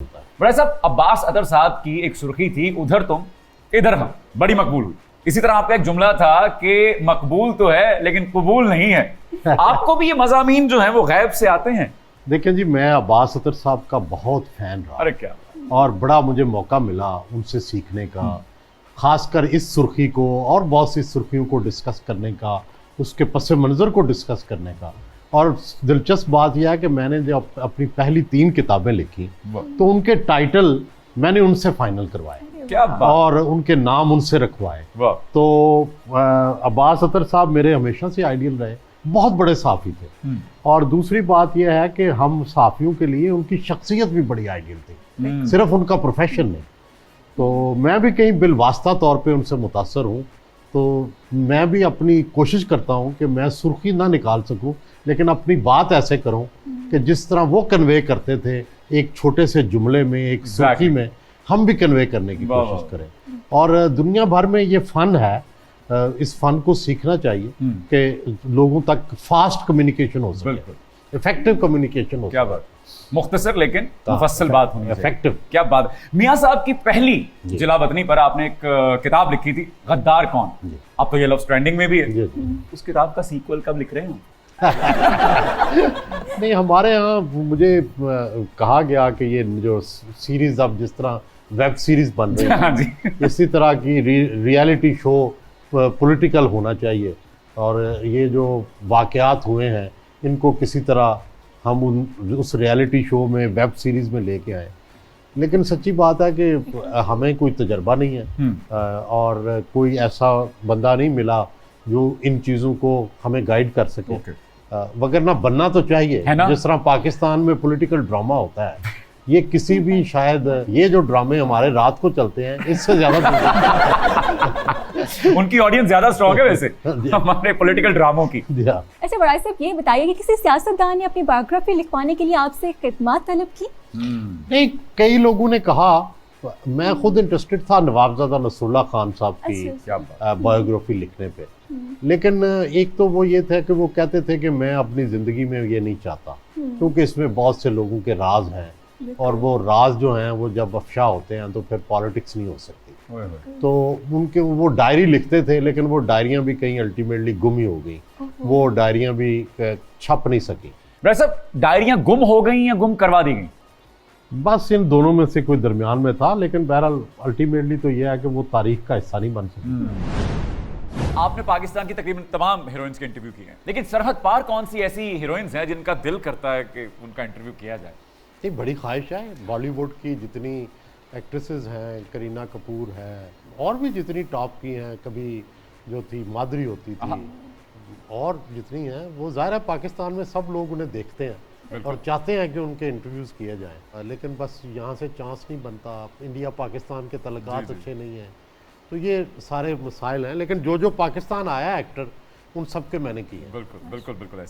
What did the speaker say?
चलता है। बड़ा साहब, अब्बास अतर साहब की एक सुर्खी थी, उधर तुम इधर हम, बड़ी मकबूल हुई। इसी तरह आपका एक जुमला था कि मकबूल तो है लेकिन कबूल नहीं है। आपको भी ये मज़ामीन जो हैं वो गैब से आते हैं? देखिए जी, मैं अब्बास अतर साहब का बहुत फैन रहा। अरे क्या! और बड़ा मुझे मौका मिला उनसे सीखने का, खासकर इस सुर्खी को और बहुत सी सुर्खियों को डिस्कस करने का, उसके पस मंज़र को डिस्कस करने का। और दिलचस्प बात यह है कि मैंने जब अपनी पहली 3 किताबें लिखी तो उनके टाइटल मैंने उनसे फाइनल करवाए, क्या बात! और उनके नाम उनसे रखवाए। वाह! तो अब्बास अतर साहब मेरे हमेशा से आइडियल रहे, बहुत बड़े सहाफ़ी थे। और दूसरी बात यह है कि हम सहाफ़ियों के लिए उनकी शख्सियत भी बड़ी आइडियल थी, सिर्फ उनका प्रोफेशन नहीं। तो मैं भी कहीं बिलवास्ता तौर पे उनसे मुतासर हूँ। तो मैं भी अपनी कोशिश करता हूँ कि मैं सुर्खी ना निकाल सकूँ, लेकिन अपनी बात ऐसे करूँ कि जिस तरह वो कन्वे करते थे एक छोटे से जुमले में, एक सुर्खी में, हम भी कन्वे करने की कोशिश करें। और दुनिया भर में ये फ़न है, इस फ़न को सीखना चाहिए कि लोगों तक फास्ट कम्युनिकेशन हो सके, इफेक्टिव कम्युनिकेशन हो। क्या बात! मुख्तसर लेकिन मुफस्सल बात होनी चाहिए। इफेक्टिव। क्या बात! मियाँ साहब की पहली जिलावतनी पर आपने एक किताब लिखी थी, गद्दार कौन। अब तो ये लव ट्रेंडिंग में भी है। उस किताब का सीक्वल कब लिख रहे हैं? नहीं, हमारे यहाँ मुझे कहा गया कि ये जो सीरीज अब जिस तरह वेब सीरीज बन रही है, इसी तरह की रियलिटी शो पॉलिटिकल होना चाहिए, और ये जो वाक़यात हुए हैं इनको किसी तरह हम उस रियलिटी शो में, वेब सीरीज़ में लेके आए। लेकिन सच्ची बात है कि हमें कोई तजर्बा नहीं है, और कोई ऐसा बंदा नहीं मिला जो इन चीज़ों को हमें गाइड कर सके। वगरना बनना तो चाहिए, जिस तरह पाकिस्तान में पॉलिटिकल ड्रामा होता है, ये किसी भी, शायद ये जो ड्रामे हमारे रात को चलते हैं इससे ज़्यादा उनकी ऑडियंस ज़्यादा स्ट्रॉन्ग है वैसे हमारे पॉलिटिकल ड्रामों की। अच्छा बड़ाई साहब, ये बताइए कि किसी सियासतदान ने अपनी बायोग्राफी लिखवाने के लिए आपसे खिदमत तलब की? नहीं, कई लोगों ने कहा। मैं खुद इंटरेस्टेड था नवाबजादा नसरुल्लाह खान साहब की बायोग्राफी लिखने पे, लेकिन एक तो वो ये था कि वो कहते थे कि मैं अपनी ज़िंदगी में ये नहीं चाहता, क्योंकि इसमें बहुत से लोगों के राज हैं, और वो राज जो हैं वो जब अफशा होते हैं तो फिर पॉलिटिक्स नहीं हो सकती। तो उनके वो डायरी लिखते थे, लेकिन वो डायरियाँ भी कहीं अल्टीमेटली गुम ही हो गई, वो डायरियाँ भी छप नहीं सकी। वैसे डायरियाँ गुम हो गई या गुम करवा दी गई? बस इन दोनों में से कोई दरमियान में था, लेकिन बहरहाल अल्टीमेटली तो ये है कि वो तारीख का हिस्सा नहीं बन सकी। आपने पाकिस्तान की तकरीबन तमाम हीरोइंस के इंटरव्यू किए हैं, लेकिन सरहद पार कौन सी ऐसी हीरोइंस हैं जिनका दिल करता है कि उनका इंटरव्यू किया जाए? ये बड़ी ख्वाहिश है। बॉलीवुड की जितनी एक्ट्रेसेस हैं, करीना कपूर है, और भी जितनी टॉप की हैं, कभी जो थी माधुरी होती थी, और जितनी हैं, वो ज़ाहिर है पाकिस्तान में सब लोग उन्हें देखते हैं और चाहते हैं कि उनके इंटरव्यूज़ किए जाएं, लेकिन बस यहाँ से चांस नहीं बनता। इंडिया पाकिस्तान के तल्लुकात अच्छे नहीं हैं, तो ये सारे मसाइल हैं। लेकिन जो जो पाकिस्तान आया एक्टर, उन सब के मैंने किए। बिल्कुल बिल्कुल बिल्कुल ऐसे।